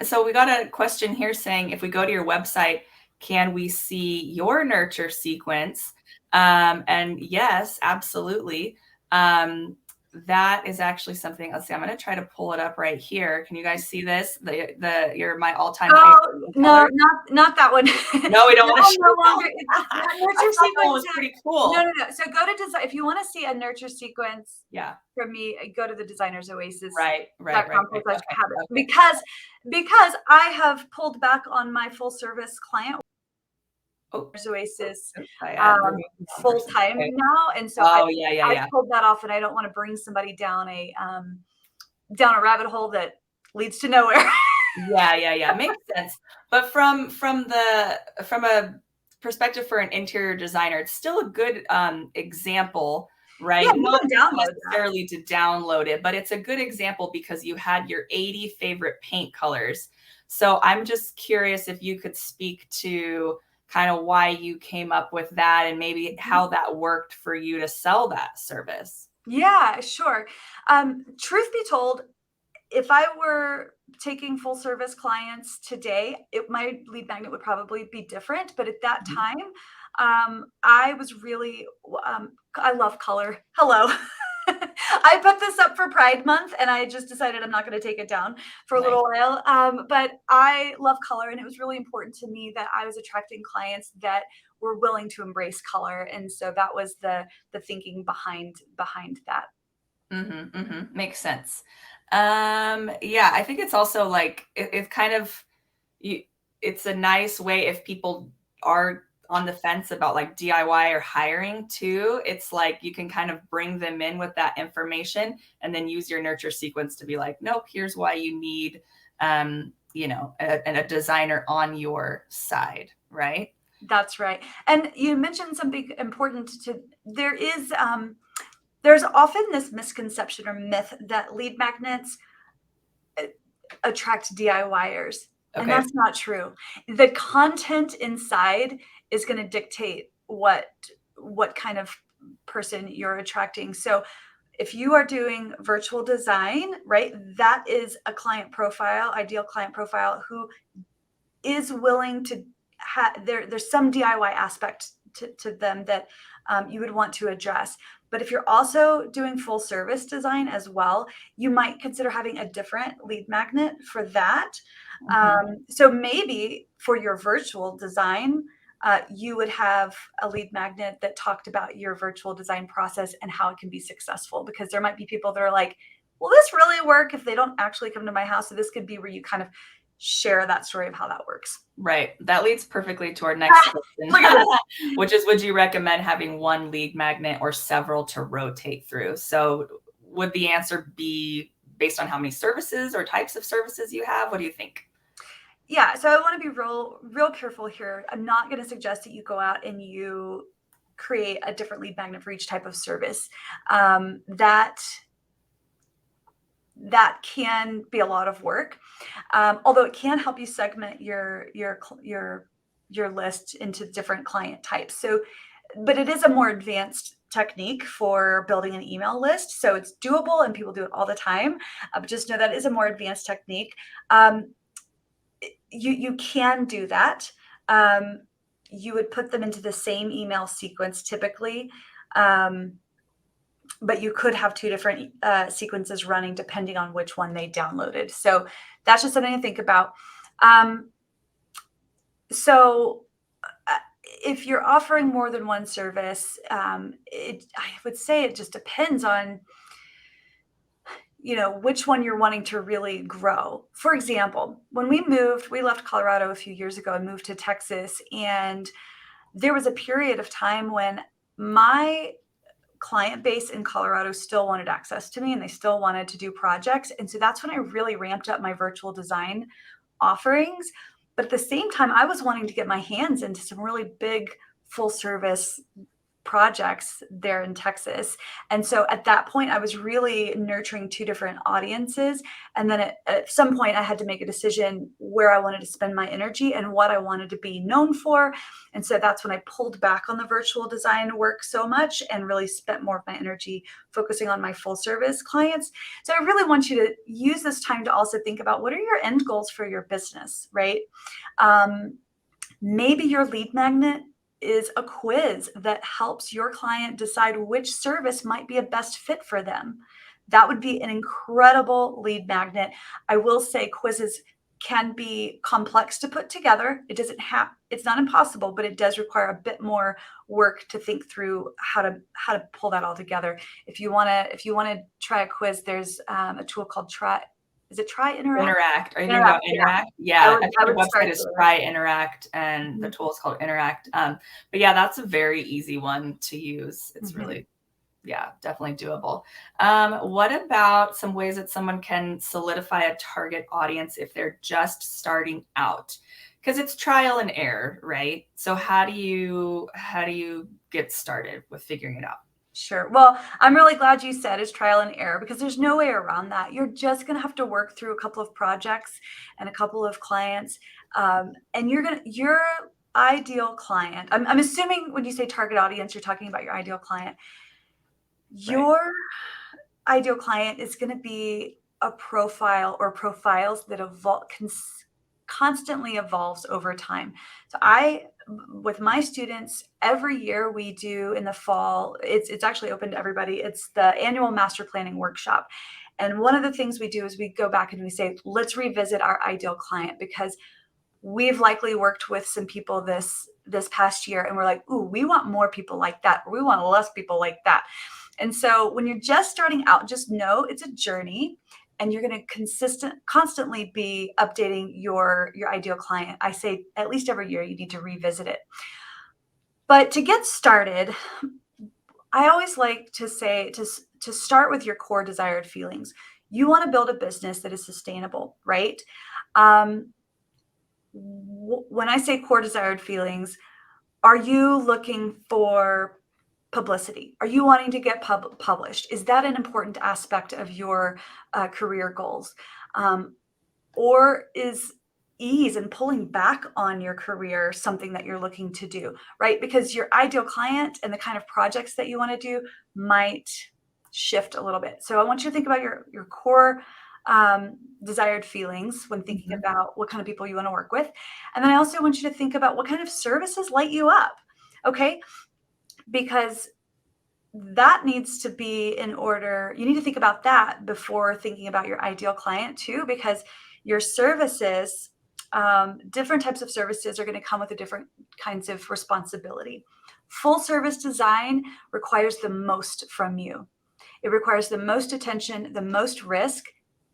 So we got a question here saying, if we go to your website, can we see your nurture sequence? And yes, absolutely. That is actually something. Let's see. I'm going to try to pull it up right here. Can you guys see this? You're my all-time favorite No, color. not that one. No, we don't want to show no longer. that. Nurture I thought that sequence was pretty cool. No. So go to design. If you want to see a nurture sequence, Yeah. from me, go to the Designer's Oasis. Right. Okay. Because I have pulled back on my full service client Oasis full time now, and so I pulled that off, and I don't want to bring somebody down a rabbit hole that leads to nowhere. Yeah. Makes sense. But from a perspective for an interior designer, it's still a good example, right? Yeah, not necessarily to download it, but it's a good example because you had your 80 favorite paint colors. So I'm just curious if you could speak to kind of why you came up with that and maybe how that worked for you to sell that service. Yeah, sure. Truth be told, if I were taking full service clients today, my lead magnet would probably be different. But at that time, I was really, I love color. Hello. I put this up for Pride Month, and I just decided I'm not going to take it down for a little while. But I love color, and it was really important to me that I was attracting clients that were willing to embrace color. And so that was the thinking behind that. Makes sense. Yeah, I think it's also like it's kind of it's a nice way if people are on the fence about like DIY or hiring too. It's like you can kind of bring them in with that information and then use your nurture sequence to be like, nope, here's why you need a designer on your side, right? That's right. And you mentioned something important there's often this misconception or myth that lead magnets attract DIYers. Okay. And that's not true. The content inside is going to dictate what kind of person you're attracting. So if you are doing virtual design, right, that is a ideal client profile who is willing to there's some DIY aspect to them that you would want to address. But if you're also doing full service design as well, you might consider having a different lead magnet for that. So maybe for your virtual design, you would have a lead magnet that talked about your virtual design process and how it can be successful, because there might be people that are like, will this really work if they don't actually come to my house? So this could be where you kind of share that story of how that works. Right. That leads perfectly to our next question, Look at this. which is, would you recommend having one lead magnet or several to rotate through? So would the answer be based on how many services or types of services you have? What do you think? Yeah, so I want to be real careful here. I'm not going to suggest that you go out and you create a different lead magnet for each type of service. That can be a lot of work, although it can help you segment your list into different client types. So, but it is a more advanced technique for building an email list. So it's doable and people do it all the time. But just know that is a more advanced technique. You can do that. You would put them into the same email sequence typically. But you could have two different sequences running depending on which one they downloaded. So that's just something to think about. If you're offering more than one service, I would say it just depends on which one you're wanting to really grow. For example, when we left Colorado a few years ago and moved to Texas, and there was a period of time when my client base in Colorado still wanted access to me and they still wanted to do projects. And so that's when I really ramped up my virtual design offerings. But at the same time, I was wanting to get my hands into some really big full service projects there in Texas. And so at that point, I was really nurturing two different audiences. And then at some point, I had to make a decision where I wanted to spend my energy and what I wanted to be known for. And so that's when I pulled back on the virtual design work so much and really spent more of my energy focusing on my full service clients. So I really want you to use this time to also think about, what are your end goals for your business, right? Maybe your lead magnet is a quiz that helps your client decide which service might be a best fit for them. That would be an incredible lead magnet. I will say quizzes can be complex to put together. It's not impossible, but it does require a bit more work to think through how to pull that all together. If you want to try a quiz, there's a tool called Interact. Are you thinking about Interact? Yeah. I think the website is Try Interact and the tool is called Interact. But yeah, that's a very easy one to use. It's really, definitely doable. What about some ways that someone can solidify a target audience if they're just starting out? Because it's trial and error, right? So how do you get started with figuring it out? Sure. Well, I'm really glad you said it's trial and error, because there's no way around that. You're just going to have to work through a couple of projects and a couple of clients. And your ideal client, I'm assuming when you say target audience, you're talking about your ideal client. Your ideal client is going to be a profile or profiles that constantly evolves over time. So with my students, every year we do in the fall, it's actually open to everybody. It's the annual master planning workshop. And one of the things we do is we go back and we say, let's revisit our ideal client, because we've likely worked with some people this past year and we're like, ooh, we want more people like that, or we want less people like that. And so when you're just starting out, just know it's a journey. And you're going to constantly be updating your ideal client. I say at least every year you need to revisit it. But to get started, I always like to say to start with your core desired feelings. You want to build a business that is sustainable, right? When I say core desired feelings, are you looking for publicity? Are you wanting to get published? Is that an important aspect of your career goals? Or is ease and pulling back on your career something that you're looking to do, right? Because your ideal client and the kind of projects that you want to do might shift a little bit. So I want you to think about your core desired feelings when thinking about what kind of people you want to work with. And then I also want you to think about what kind of services light you up. Okay. Because that needs to be in order. You need to think about that before thinking about your ideal client too, because your services different types of services are going to come with a different kinds of responsibility. Full service design requires the most from you. It requires the most attention, the most risk,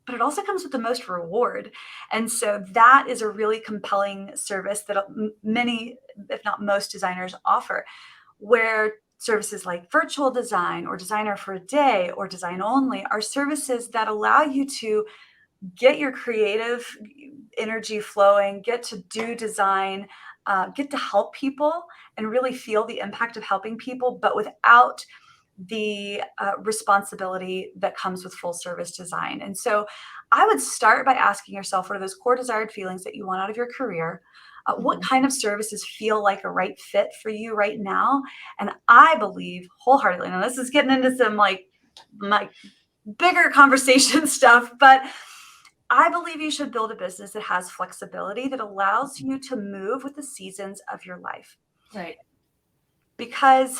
but it also comes with the most reward. And so that is a really compelling service that many, if not most, designers offer, where services like virtual design or designer for a day or design only are services that allow you to get your creative energy flowing, get to do design, get to help people and really feel the impact of helping people, but without the responsibility that comes with full service design. And so I would start by asking yourself, what are those core desired feelings that you want out of your career? What kind of services feel like a right fit for you right now? And I believe wholeheartedly, now this is getting into some like my bigger conversation stuff, but I believe you should build a business that has flexibility, that allows you to move with the seasons of your life. Right. Because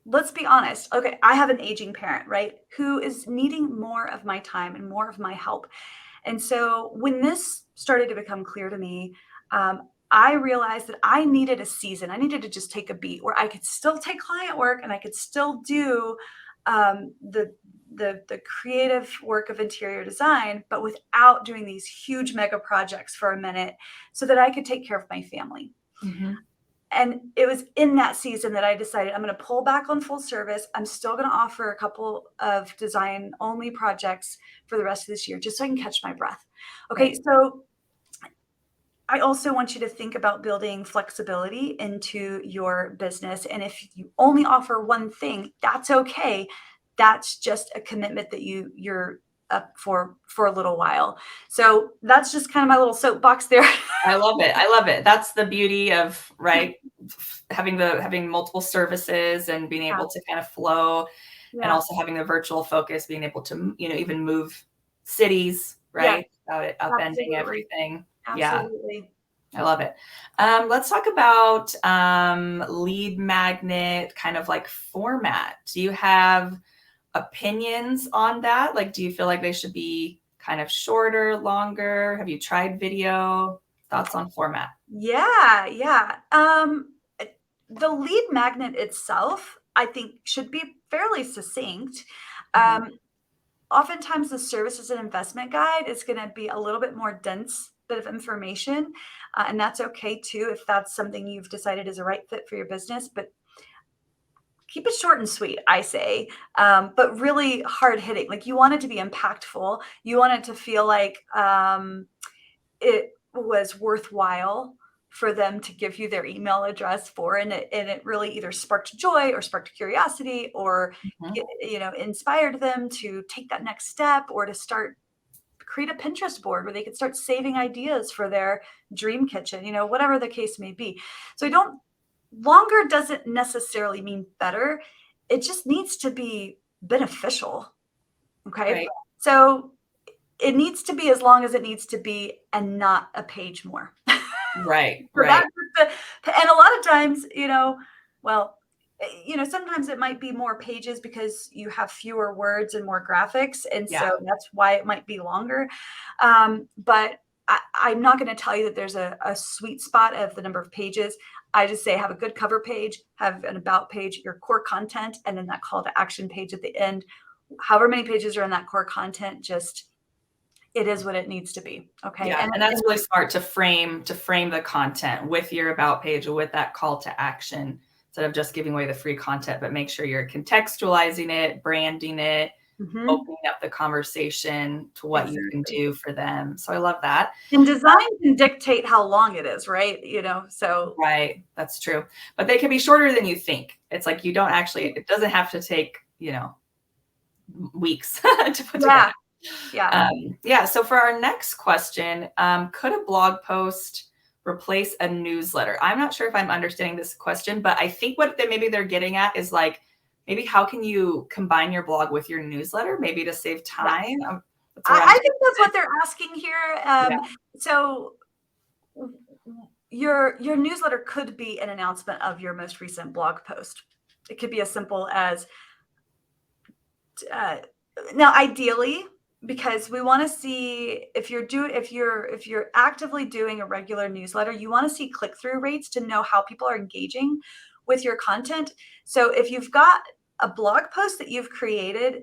let's be honest. Okay, I have an aging parent, right, who is needing more of my time and more of my help. And so when this started to become clear to me, I realized that I needed a season. I needed to just take a beat where I could still take client work and I could still do the creative work of interior design, but without doing these huge mega projects for a minute, so that I could take care of my family. Mm-hmm. And it was in that season that I decided I'm going to pull back on full service. I'm still going to offer a couple of design only projects for the rest of this year, just so I can catch my breath. Okay. Right. So I also want you to think about building flexibility into your business. And if you only offer one thing, that's okay. That's just a commitment that you're up for a little while. So that's just kind of my little soapbox there. I love it. I love it. That's the beauty of, right, having multiple services and being able to kind of flow, and also having the virtual focus, being able to, even move cities, right, without it upending everything. Absolutely. Yeah, I love it. Let's talk about lead magnet kind of like format. Do you have opinions on that? Like, do you feel like they should be kind of shorter, longer? Have you tried video? Thoughts on format? Yeah. The lead magnet itself, I think, should be fairly succinct. Oftentimes the services and investment guide is going to be a little bit more dense bit of information. And that's okay too, if that's something you've decided is a right fit for your business, but keep it short and sweet, I say, but really hard hitting. Like, you want it to be impactful. You want it to feel like it was worthwhile for them to give you their email address for, and it really either sparked joy or sparked curiosity or inspired them to take that next step, or to create a Pinterest board where they could start saving ideas for their dream kitchen, whatever the case may be. So longer doesn't necessarily mean better. It just needs to be beneficial. Okay. Right. So it needs to be as long as it needs to be, and not a page more. Right. And a lot of times, sometimes it might be more pages because you have fewer words and more graphics. And so that's why it might be longer. But I'm not going to tell you that there's a sweet spot of the number of pages. I just say have a good cover page, have an about page, your core content, and then that call to action page at the end. However many pages are in that core content, it is what it needs to be. Okay. Yeah, and that's really smart to frame the content with your about page or with that call to action, instead of just giving away the free content, but make sure you're contextualizing it, branding it, opening up the conversation to what you can do for them. So I love that. And design can dictate how long it is, right? So. Right. That's true. But they can be shorter than you think. It's like it doesn't have to take, weeks to put together. Yeah. So for our next question, could a blog post replace a newsletter? I'm not sure if I'm understanding this question, but I think what maybe they're getting at is like, maybe how can you combine your blog with your newsletter, maybe to save time? I think that's what they're asking here. So your newsletter could be an announcement of your most recent blog post. It could be as simple as, now ideally, because we want to see if you're actively doing a regular newsletter, you want to see click-through rates to know how people are engaging with your content. So if you've got a blog post that you've created,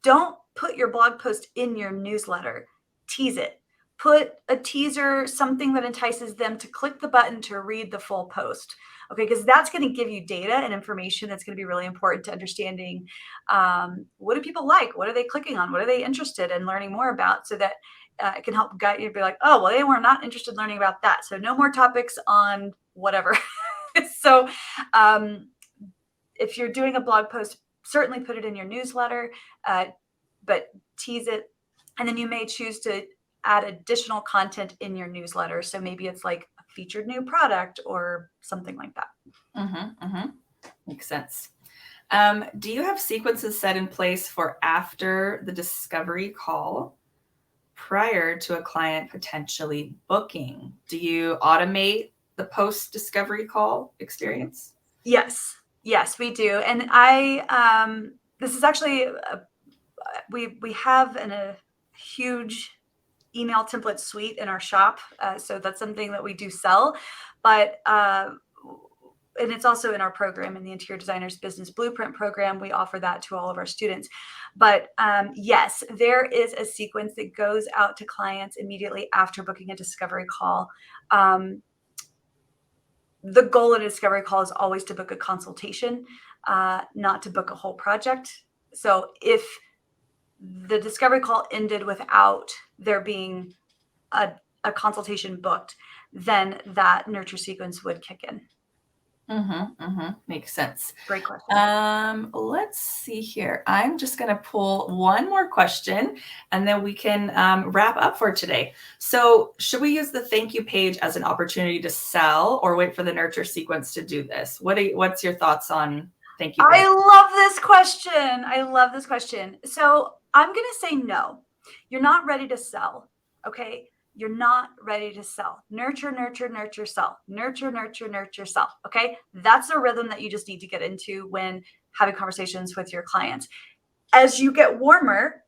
don't put your blog post in your newsletter. Tease it. Put a teaser, something that entices them to click the button to read the full post. Okay, because that's going to give you data and information that's going to be really important to understanding what do people like? What are they clicking on? What are they interested in learning more about? So that it can help guide you to be like, oh, well, they were not interested in learning about that. So no more topics on whatever. So if you're doing a blog post, certainly put it in your newsletter, but tease it. And then you may choose to add additional content in your newsletter. So maybe it's like a featured new product or something like that. Makes sense. Do you have sequences set in place for after the discovery call prior to a client potentially booking? Do you automate the post-discovery call experience? Yes, we do. And this is actually, we have a huge email template suite in our shop. So that's something that we do sell, but and it's also in our program, in the Interior Designers Business Blueprint program. We offer that to all of our students. But yes, there is a sequence that goes out to clients immediately after booking a discovery call. The goal of a discovery call is always to book a consultation, not to book a whole project. So if the discovery call ended without there being a consultation booked, then that nurture sequence would kick in. Makes sense. Great question. Let's see here. I'm just going to pull one more question and then we can wrap up for today. So should we use the thank you page as an opportunity to sell or wait for the nurture sequence to do this? What's your thoughts on thank you page? I love this question. So I'm going to say no. You're not ready to sell. Okay. You're not ready to sell. Nurture, nurture, nurture, sell. Nurture, nurture, nurture, sell. Okay. That's a rhythm that you just need to get into when having conversations with your clients. As you get warmer,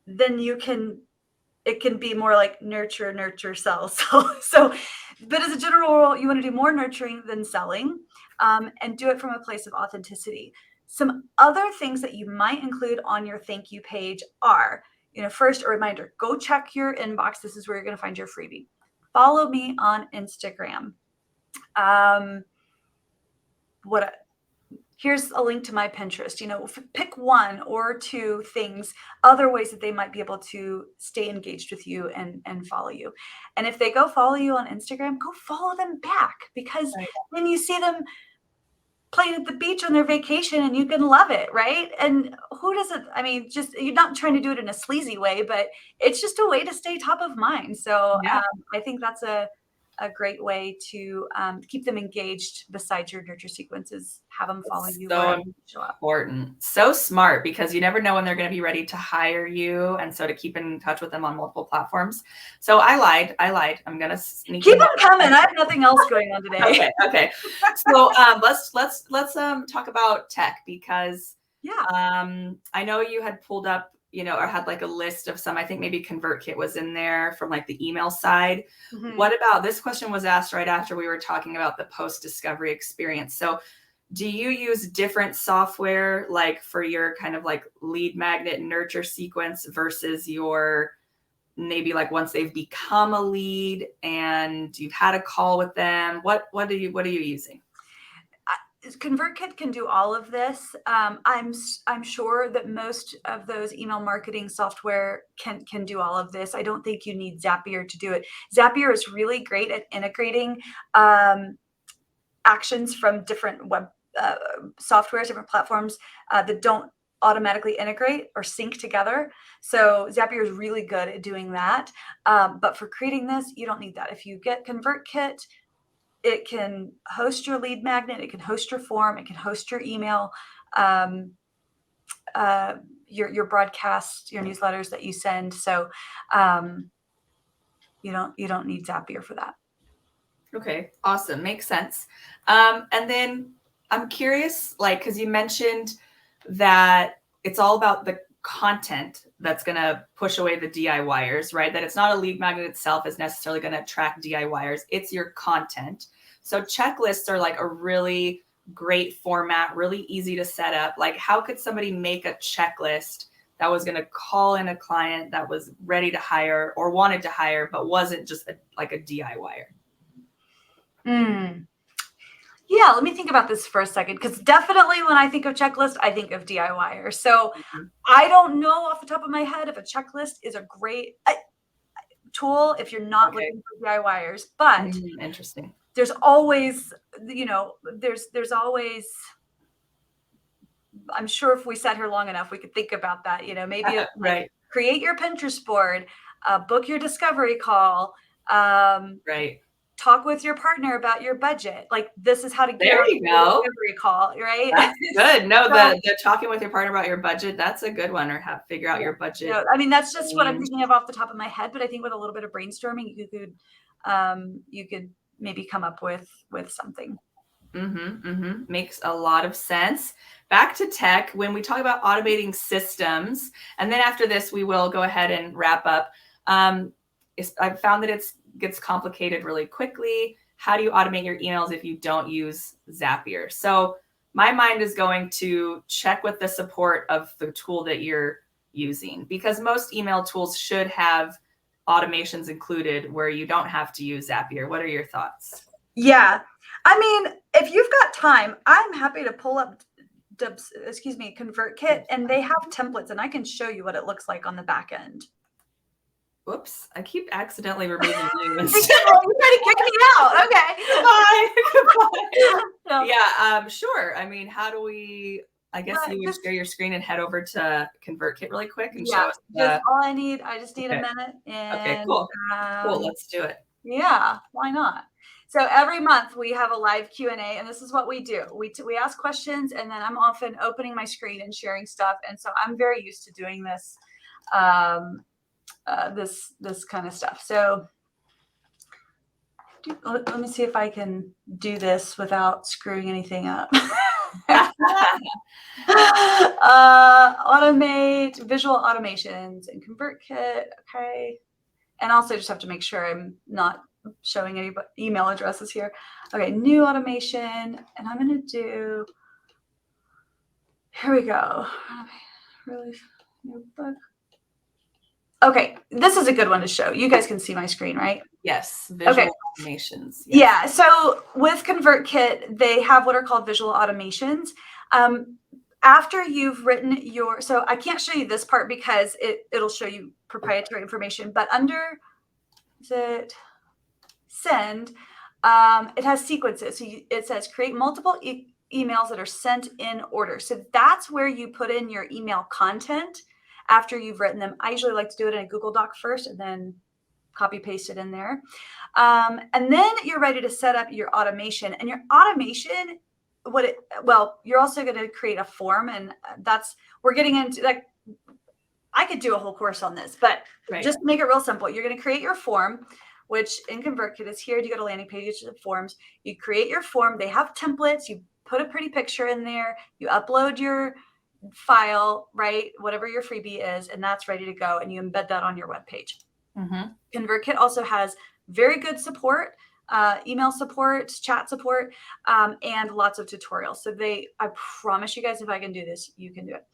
then it can be more like nurture, nurture, sell. But as a general rule, you want to do more nurturing than selling, and do it from a place of authenticity. Some other things that you might include on your thank you page are, first, a reminder, go check your inbox. This is where you're going to find your freebie. Follow me on Instagram. Here's a link to my Pinterest. Pick one or two things, other ways that they might be able to stay engaged with you and follow you. And if they go follow you on Instagram, go follow them back, because then you see them playing at the beach on their vacation and you can love it, right? And who doesn't? I mean, just, you're not trying to do it in a sleazy way, but it's just a way to stay top of mind. So I think that's a great way to keep them engaged besides your nurture sequences. Have them follow you. So important. So smart, because you never know when they're going to be ready to hire you. And so to keep in touch with them on multiple platforms. So I lied. I'm going to keep them coming. I have nothing else going on today. Okay. So let's talk about tech, because I know you had pulled up, or had like a list of some. I think maybe ConvertKit was in there from like the email side. What about, this question was asked right after we were talking about the post-discovery experience. So do you use different software like for your kind of like lead magnet nurture sequence versus your, maybe like once they've become a lead and you've had a call with them? What are you using? ConvertKit can do all of this. I'm sure that most of those email marketing software can do all of this. I don't think you need Zapier to do it. Zapier is really great at integrating actions from different web softwares, different platforms that don't automatically integrate or sync together. So Zapier is really good at doing that. But for creating this, you don't need that. If you get ConvertKit, it can host your lead magnet, it can host your form, it can host your email, your broadcast, your newsletters that you send. So you don't need Zapier for that. Okay, awesome. Makes sense. And then I'm curious, like, because you mentioned that it's all about the content that's going to push away the DIYers, right? That it's not a lead magnet itself is necessarily going to attract DIYers. It's your content. So checklists are like a really great format, really easy to set up. Like, how could somebody make a checklist that was going to call in a client that was ready to hire or wanted to hire, but wasn't just like a DIYer? Yeah, let me think about this for a second, because definitely when I think of checklist, I think of DIYer. So I don't know off the top of my head if a checklist is a great tool if you're not looking for DIYers, but interesting. There's always, there's always, I'm sure if we sat here long enough, we could think about that, maybe right. Create your Pinterest board, book your discovery call, right. Talk with your partner about your budget. Like, this is how to get there you go. Discovery call, right? That's good. No, the talking with your partner about your budget, that's a good one, or figure out your budget. I mean, that's just what I'm thinking of off the top of my head, but I think with a little bit of brainstorming, you could maybe come up with something. Makes a lot of sense. Back to tech, when we talk about automating systems, and then after this, we will go ahead and wrap up. I've found that it gets complicated really quickly. How do you automate your emails if you don't use Zapier? So my mind is going to check with the support of the tool that you're using, because most email tools should have automations included where you don't have to use Zapier. What are your thoughts? Yeah. I mean, if you've got time, I'm happy to pull up ConvertKit, and they have templates, and I can show you what it looks like on the back end. Whoops, I keep accidentally removing you. You're trying to kick me out. Okay. Goodbye. Yeah, sure. I mean, how do we, I guess you would share your screen and head over to ConvertKit really quick and show us. That's all I need. I just need a minute. And, okay, cool. Cool, let's do it. Yeah, why not? So every month we have a live Q&A, and this is what we do. We ask questions, and then I'm often opening my screen and sharing stuff. And so I'm very used to doing this, this kind of stuff. So let me see if I can do this without screwing anything up. Automate visual automations and ConvertKit. Okay. And also just have to make sure I'm not showing any email addresses here. Okay, new automation, and I'm going to do, here we go. Release new book. Okay, this is a good one to show. You guys can see my screen, right? Yes, visual automations. Yes. Yeah, so with ConvertKit, they have what are called visual automations. After you've written your, so I can't show you this part because it'll show you proprietary information, but under, is it send, it has sequences. So it says create multiple emails that are sent in order. So that's where you put in your email content after you've written them. I usually like to do it in a Google Doc first and then copy paste it in there. And then you're ready to set up your automation. And your automation, you're also going to create a form, and we're getting into, like, I could do a whole course on this, but just to make it real simple, you're going to create your form, which in ConvertKit is here. You go to landing pages of forms. You create your form. They have templates. You put a pretty picture in there. You upload your file, right? Whatever your freebie is, and that's ready to go. And you embed that on your web page. ConvertKit also has very good support, email support, chat support, and lots of tutorials. So I promise you guys, if I can do this, you can do it.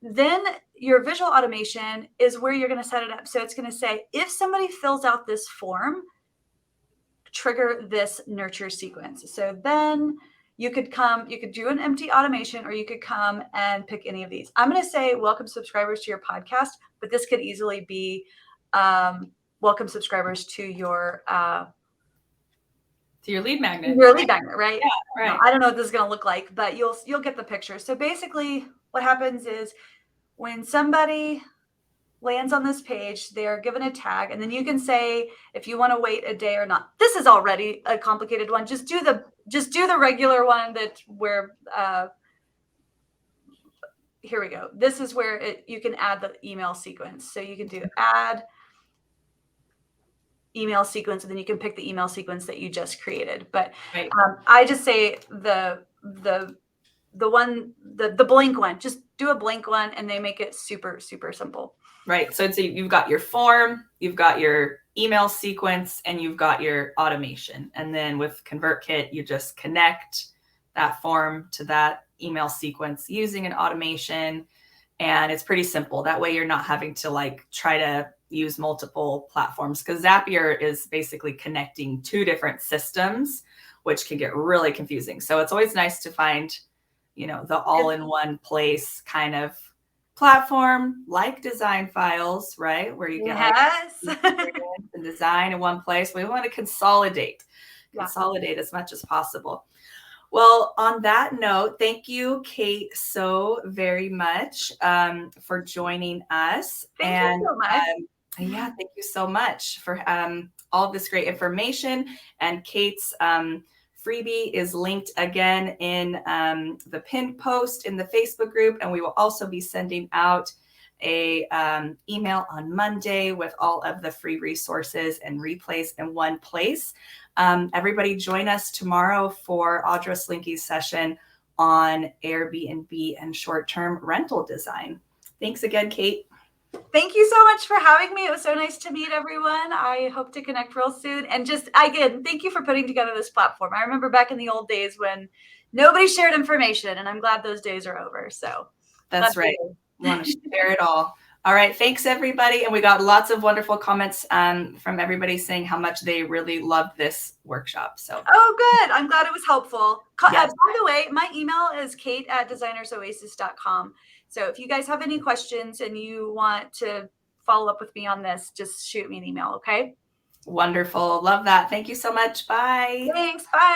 Then your visual automation is where you're going to set it up. So it's going to say, if somebody fills out this form, trigger this nurture sequence. So then you could do an empty automation, or you could come and pick any of these. I'm going to say welcome subscribers to your podcast, but this could easily be welcome subscribers to your lead magnet. Your lead magnet, right? Yeah, right. I don't know what this is going to look like, but you'll get the picture. So basically what happens is when somebody lands on this page, they are given a tag, and then you can say if you want to wait a day or not. This is already a complicated one. Just do the regular one here we go. This is where you can add the email sequence. So you can do add email sequence, and then you can pick the email sequence that you just created. But I just say the the blank one. Just do a blank one, and they make it super, super simple. Right. So you've got your form, you've got your email sequence, and you've got your automation. And then with ConvertKit, you just connect that form to that email sequence using an automation. And it's pretty simple. That way you're not having to like try to use multiple platforms, because Zapier is basically connecting two different systems, which can get really confusing. So it's always nice to find, the all-in-one place kind of platform like DesignFiles, right? Where you get and design in one place. We want to consolidate as much as possible. Well, on that note, thank you, Kate, so very much for joining us. Thank you so much. Yeah, thank you so much for all of this great information. And Kate's freebie is linked again in the pinned post in the Facebook group. And we will also be sending out a email on Monday with all of the free resources and replays in one place. Everybody join us tomorrow for Audra Slinky's session on Airbnb and short-term rental design. Thanks again, Kate. Thank you so much for having me. It was so nice to meet everyone. I hope to connect real soon. And just, again, thank you for putting together this platform. I remember back in the old days when nobody shared information, and I'm glad those days are over. So that's right. We want to share it all. All right. Thanks, everybody. And we got lots of wonderful comments from everybody saying how much they really loved this workshop. So, oh, good. I'm glad it was helpful. Yes. By the way, my email is kate@designersoasis.com. So if you guys have any questions and you want to follow up with me on this, just shoot me an email. Okay. Wonderful. Love that. Thank you so much. Bye. Thanks. Bye.